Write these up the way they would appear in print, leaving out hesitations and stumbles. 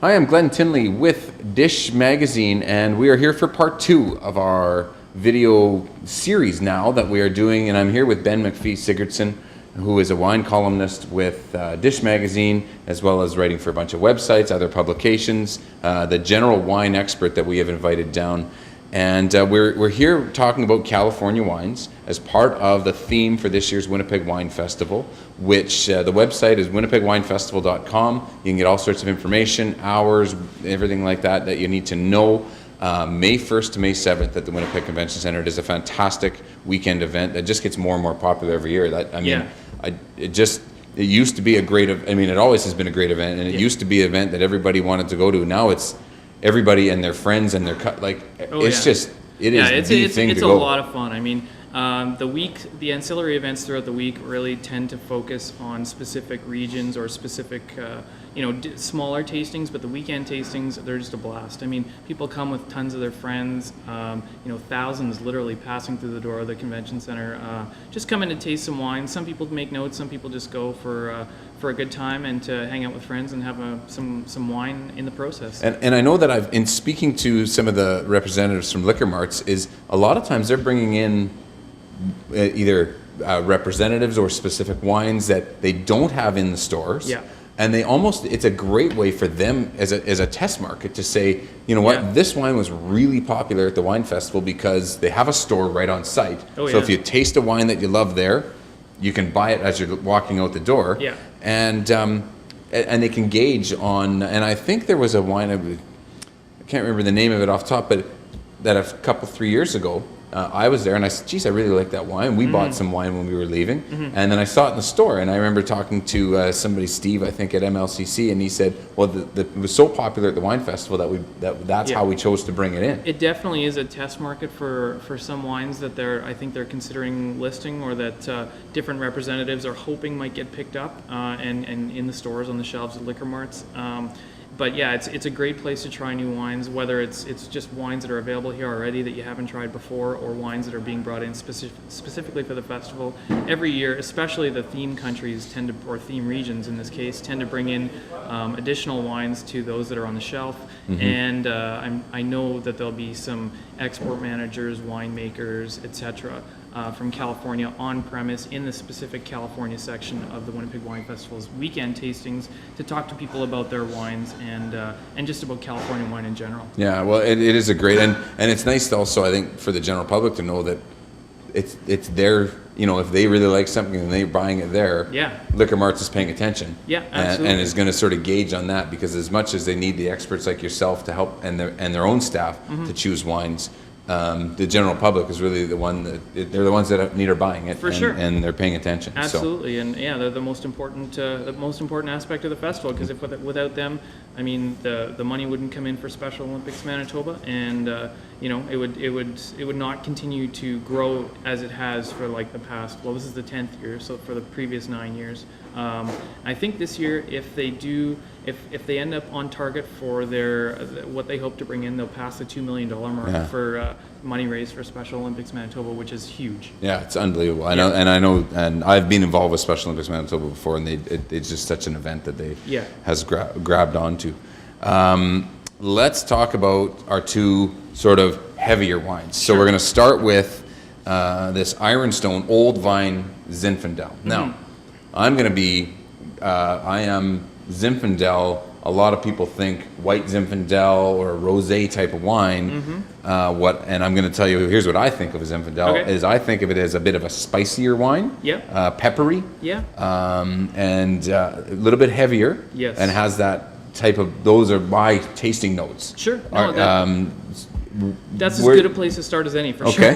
Hi, I'm Glenn Tinley with Dish Magazine, and we are here for part 2 of our video series now that we are doing, and I'm here with Ben McPhee Sigurdsson, who is a wine columnist with Dish Magazine, as well as writing for a bunch of websites, other publications, the general wine expert that we have invited down. And we're here talking about California wines as part of the theme for this year's Winnipeg Wine Festival, which the website is winnipegwinefestival.com. You can get all sorts of information, hours, everything like that that you need to know. May 1st to May 7th at the Winnipeg Convention Center. It is a fantastic weekend event that just gets more and more popular every year. It used to be a great, it always has been a great event, and it used to be an event that everybody wanted to go to. Now it's everybody and their friends and their it's a lot of fun. I mean, the ancillary events throughout the week really tend to focus on specific regions or specific, smaller tastings, but the weekend tastings, they're just a blast. I mean, people come with tons of their friends, thousands literally passing through the door of the convention center, just coming to taste some wine. Some people make notes, some people just go for a good time and to hang out with friends and have some wine in the process. And I know that in speaking to some of the representatives from liquor marts, is a lot of times they're bringing in either representatives or specific wines that they don't have in the stores. Yeah. And it's a great way for them as a test market to say, this wine was really popular at the wine festival because they have a store right on site. If you taste a wine that you love there, you can buy it as you're walking out the door. Yeah. And they can gauge on, and I think there was a wine, I can't remember the name of it off the top, but that a couple, 3 years ago, I was there and I said, geez, I really like that wine. We bought some wine when we were leaving. And then I saw it in the store, and I remember talking to somebody, Steve, I think at MLCC, and he said, well, it was so popular at the wine festival that's how we chose to bring it in. It definitely is a test market for some wines that I think they're considering listing, or that different representatives are hoping might get picked up and in the stores on the shelves at liquor marts. But yeah, it's a great place to try new wines, whether it's just wines that are available here already that you haven't tried before, or wines that are being brought in specifically for the festival. Every year, especially the theme countries or theme regions in this case, tend to bring in additional wines to those that are on the shelf. And I know that there'll be some export managers, winemakers, etc. From California on premise in the specific California section of the Winnipeg Wine Festival's weekend tastings to talk to people about their wines and just about California wine in general. Yeah, well, it is a great, and it's nice also, I think, for the general public to know that it's their, if they really like something and they're buying it there, Liquor Marts is paying attention. Yeah, absolutely. And is going to sort of gauge on that, because as much as they need the experts like yourself to help and their own staff to choose wines, the general public is really they're the ones that are buying it, and they're paying attention. Absolutely, and they're the most important aspect of the festival, because if without them, I mean, the money wouldn't come in for Special Olympics Manitoba, and it would not continue to grow as it has for like the past. Well, this is the 10th year, so for the previous 9 years. I think this year, if they end up on target for what they hope to bring in, they'll pass the $2 million mark for money raised for Special Olympics Manitoba, which is huge. Yeah, it's unbelievable. I know, and I've been involved with Special Olympics Manitoba before, and it's just such an event that they has grabbed onto. Let's talk about our two sort of heavier wines. So we're going to start with this Ironstone Old Vine Zinfandel. Now, I'm going to be, I am Zinfandel. A lot of people think white Zinfandel or a rosé type of wine. And I'm going to tell you, here's what I think of a Zinfandel. Is I think of it as a bit of a spicier wine, peppery, and a little bit heavier, and has that type of. Those are my tasting notes. Sure. That's as good a place to start as any, for sure.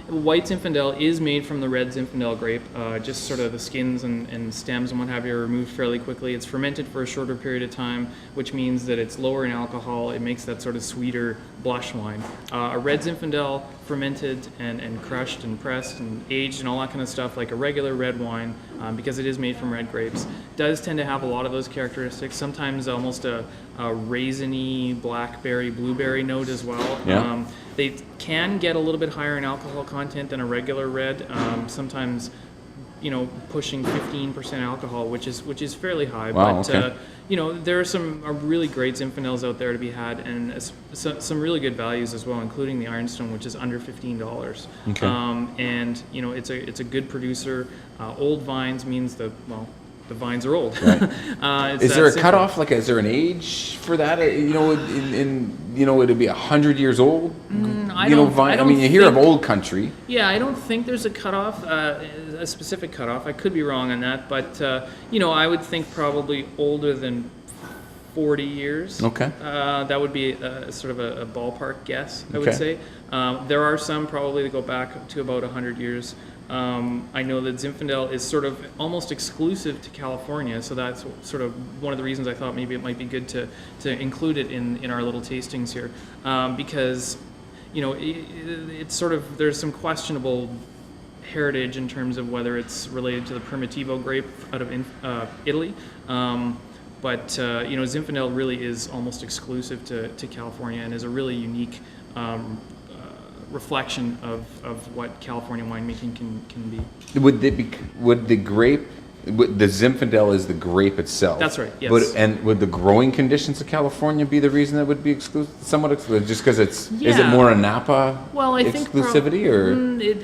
White Zinfandel is made from the red Zinfandel grape. Just sort of the skins and stems and what have you are removed fairly quickly. It's fermented for a shorter period of time, which means that it's lower in alcohol. It makes that sort of sweeter blush wine. A red Zinfandel fermented and crushed and pressed and aged and all that kind of stuff like a regular red wine, because it is made from red grapes, does tend to have a lot of those characteristics. Sometimes almost a raisiny, blackberry, blueberry note as well. They can get a little bit higher in alcohol content than a regular red. Sometimes pushing 15% alcohol, which is fairly high. Wow, But okay. there are some really great Zinfandels out there to be had, and some really good values as well, including the Ironstone, which is under $15. Okay. And it's a good producer. Old vines means the vines are old. Right. It's Is that there a simple. cutoff? Like, is there an age for that? It'd be 100 years old. I don't you hear of think- old country. Yeah, I don't think there's a cutoff, a specific cutoff. I could be wrong on that, but I would think probably older than 40 years. Okay. That would be sort of a ballpark guess, I would Okay. say. There are some probably that go back to about 100 years. I know that Zinfandel is sort of almost exclusive to California, so that's sort of one of the reasons I thought maybe it might be good to include it in our little tastings here, because it's sort of, there's some questionable heritage in terms of whether it's related to the Primitivo grape out of Italy. But Zinfandel really is almost exclusive to California and is a really unique reflection of what California winemaking can be. Would the Zinfandel is the grape itself? That's right, yes. And would the growing conditions of California be the reason that would be somewhat exclusive? Just because is it Yeah. more a Napa Well, I think exclusivity or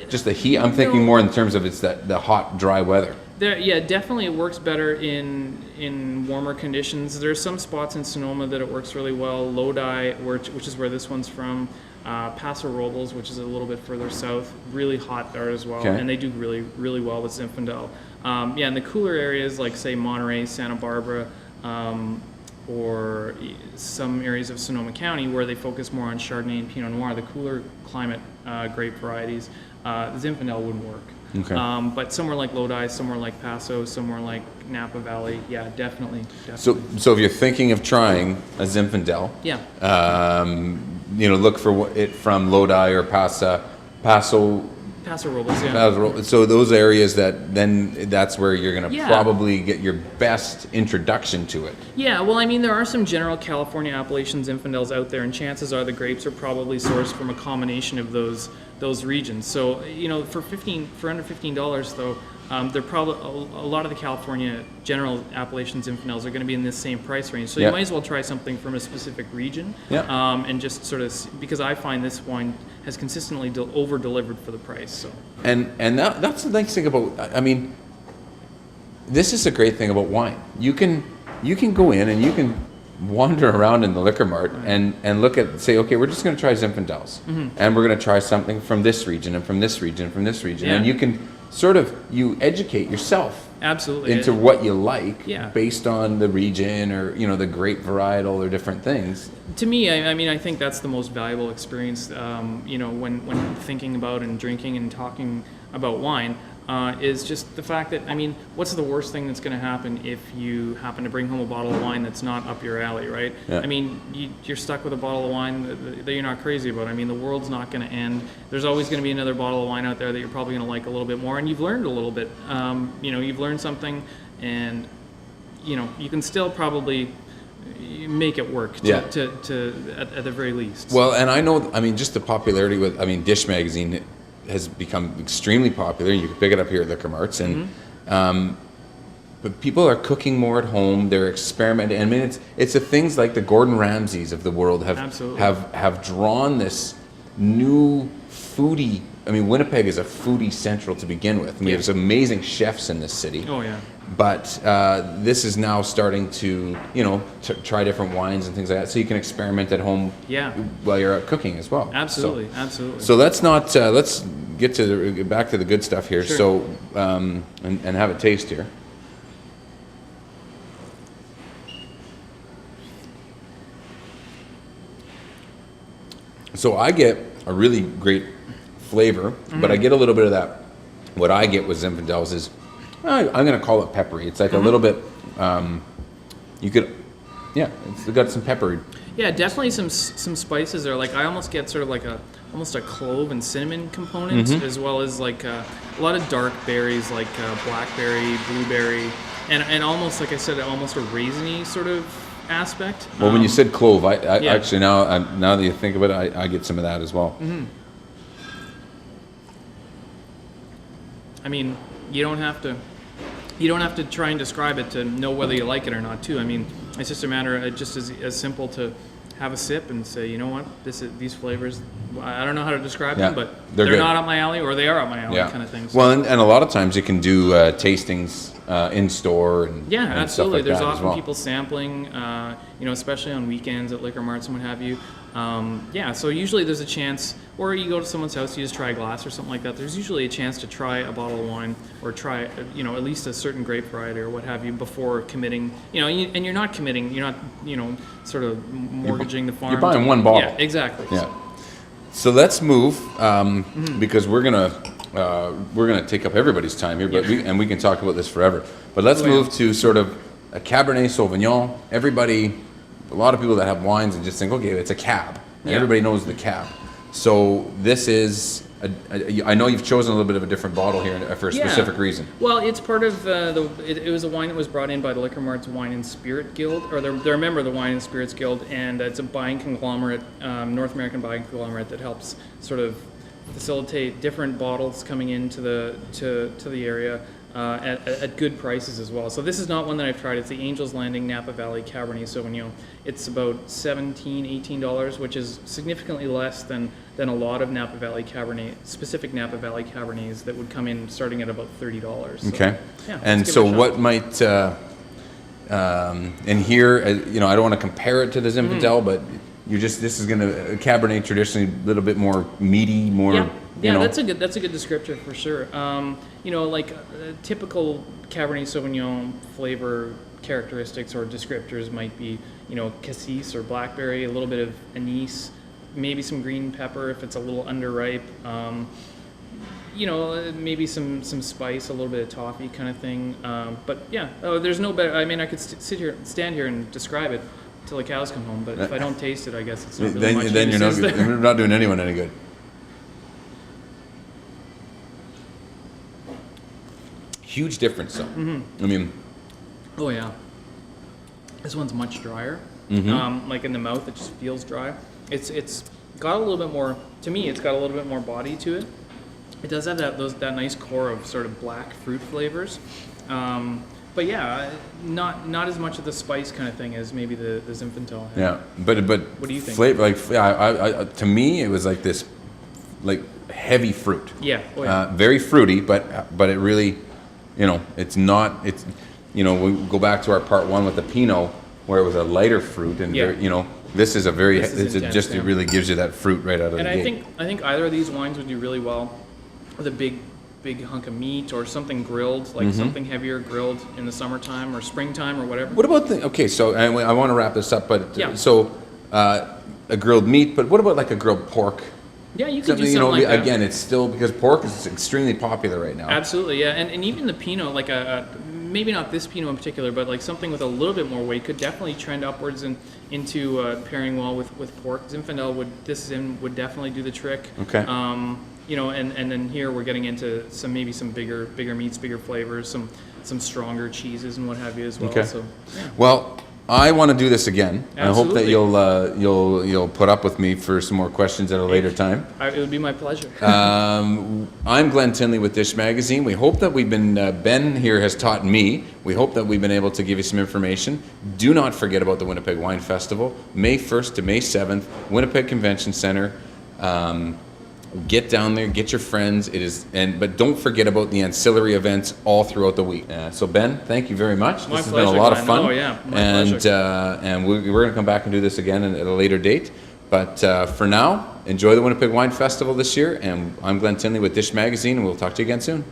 just the heat? I'm thinking more in terms of it's the hot, dry weather. Yeah, definitely it works better in warmer conditions. There's some spots in Sonoma that it works really well. Lodi, which is where this one's from. Paso Robles, which is a little bit further south, really hot there as well, Okay. and they do really, really well with Zinfandel. In the cooler areas like say Monterey, Santa Barbara, or some areas of Sonoma County where they focus more on Chardonnay and Pinot Noir, the cooler climate grape varieties, Zinfandel wouldn't work. Okay. But somewhere like Lodi, somewhere like Paso, somewhere like Napa Valley, yeah, definitely. So if you're thinking of trying a Zinfandel, Yeah. look for it from Lodi or Paso. Paso Robles, yeah. So those areas that's where you're going to Yeah. probably get your best introduction to it. Yeah, well, there are some general California Appalachian Zinfandels out there, and chances are the grapes are probably sourced from a combination of those regions. So, for under $15 though, they're probably a lot of the California general Appalachian Zinfandels are going to be in this same price range. So Yeah. you might as well try something from a specific region, Yeah. and just sort of because I find this wine has consistently over delivered for the price. So. And that's the nice thing about, this is a great thing about wine. You can go in and you can wander around in the liquor mart and say, okay, we're just going to try Zinfandels. And we're going to try something from this region and from this region and from this region. Yeah. And you can you educate yourself Absolutely. into what you like Yeah. based on the region or, the grape varietal or different things. To me, I think that's the most valuable experience, when thinking about and drinking and talking about wine, is just the fact that, what's the worst thing that's going to happen if you happen to bring home a bottle of wine that's not up your alley, right? Yeah. You're stuck with a bottle of wine that you're not crazy about. The world's not going to end. There's always going to be another bottle of wine out there that you're probably going to like a little bit more, and you've learned a little bit. You've learned something, and, you can still probably make it work Yeah. at the very least. Well, and I know, just the popularity with, Dish Magazine has become extremely popular. You can pick it up here at liquor marts, and but people are cooking more at home. They're experimenting. It's the things like the Gordon Ramsays of the world Absolutely. have drawn this new foodie. Winnipeg is a foodie central to begin with. We have some amazing chefs in this city. Oh yeah. But this is now starting to, try different wines and things like that, so you can experiment at home Yeah. while you're out cooking as well. Absolutely, absolutely. So let's not let's get back to the good stuff here. Sure. So and have a taste here. So I get a really great flavor, but I get a little bit of that. What I get with Zinfandels is, I'm going to call it peppery. It's like a little bit, it's got some peppery. Yeah, definitely some spices there. Like I almost get sort of almost a clove and cinnamon component, as well as like a lot of dark berries like blackberry, blueberry, and almost like I said, almost a raisiny sort of aspect. Well, when you said clove, I Yeah. actually now that you think of it, I get some of that as well. You don't have to. You don't have to try and describe it to know whether you like it or not, too. I mean, it's just a matter of just as simple to have a sip and say, you know what, these flavors, I don't know how to describe them, but they're good. not up my alley, or they are up my alley, kind of thing. So. Well, and a lot of times you can do tastings in store and yeah, and absolutely. Stuff like There's that as often well. people sampling, especially on weekends at liquor marts and what have you. So usually there's a chance, or you go to someone's house, you just try a glass or something like that. There's usually a chance to try a bottle of wine or try, at least a certain grape variety or what have you before committing. And you're not committing. You're not, sort of mortgaging the farm. You're buying one bottle. Yeah, exactly. Yeah. So let's move because we're gonna take up everybody's time here, but we can talk about this forever. But let's move to sort of a Cabernet Sauvignon. A lot of people that have wines and just think, okay, it's a cab. And everybody knows the cab. So this is, I know you've chosen a little bit of a different bottle here for a specific reason. Well, it's part of it was a wine that was brought in by the Liquor Mart's Wine and Spirit Guild, or they're a member of the Wine and Spirits Guild, and it's a buying conglomerate, North American buying conglomerate that helps sort of facilitate different bottles coming into the area at good prices as well. So this is not one that I've tried. It's the Angels Landing Napa Valley Cabernet Sauvignon. It's about $18, which is significantly less than a lot of Napa Valley Cabernet, specific Napa Valley Cabernets that would come in starting at about $30. So, Okay. yeah, And so what might, and here, I don't want to compare it to the Zinfandel, but this is going to, Cabernet traditionally a little bit more meaty, more, that's a good descriptor for sure. Like typical Cabernet Sauvignon flavor characteristics or descriptors might be, cassis or blackberry, a little bit of anise, maybe some green pepper if it's a little underripe. Maybe some spice, a little bit of toffee kind of thing. There's no better. I mean, I could stand here and describe it till the cows come home, but if I don't taste it, I guess it's not really much then you're use, you're not doing anyone any good. Huge difference, though. I mean, oh yeah, this one's much drier. Like in the mouth, it just feels dry. It's got a little bit more. To me, it's got a little bit more body to it. It does have that nice core of sort of black fruit flavors. But yeah, not as much of the spice kind of thing as maybe the Zinfandel had. Yeah, but what do you think? Flavor, I to me, it was like this, like heavy fruit. Yeah. Oh, yeah. Very fruity, but it really, it's not. It's, we go back to our part one with the Pinot, where it was a lighter fruit, and this is a very. It really gives you that fruit right out of the gate. And I think either of these wines would do really well with a big hunk of meat or something grilled, like something heavier grilled in the summertime or springtime or whatever. What about so I want to wrap this up, but a grilled meat, but what about like a grilled pork? Yeah, you could do something like that. Again, it's still, because pork is extremely popular right now. Absolutely, yeah, and even the Pinot, like maybe not this Pinot in particular, but like something with a little bit more weight could definitely trend upwards into pairing well with pork. Zinfandel would definitely do the trick. Okay. And then here we're getting into some bigger meats, bigger flavors, some stronger cheeses and what have you as well. Okay. So, yeah. Well, I want to do this again. Absolutely. I hope that you'll put up with me for some more questions at a later time. It would be my pleasure. I'm Glenn Tinley with Dish Magazine. We hope that we've been, Ben here has taught me, we hope that we've been able to give you some information. Do not forget about the Winnipeg Wine Festival, May 1st to May 7th, Winnipeg Convention Center. Get down there, get your friends. But don't forget about the ancillary events all throughout the week. So Ben, thank you very much. My This has pleasure, been a lot Glenn. of fun. Oh yeah, my pleasure. And we're going to come back and do this again at a later date. But for now, enjoy the Winnipeg Wine Festival this year. And I'm Glenn Tinley with Dish Magazine, and we'll talk to you again soon.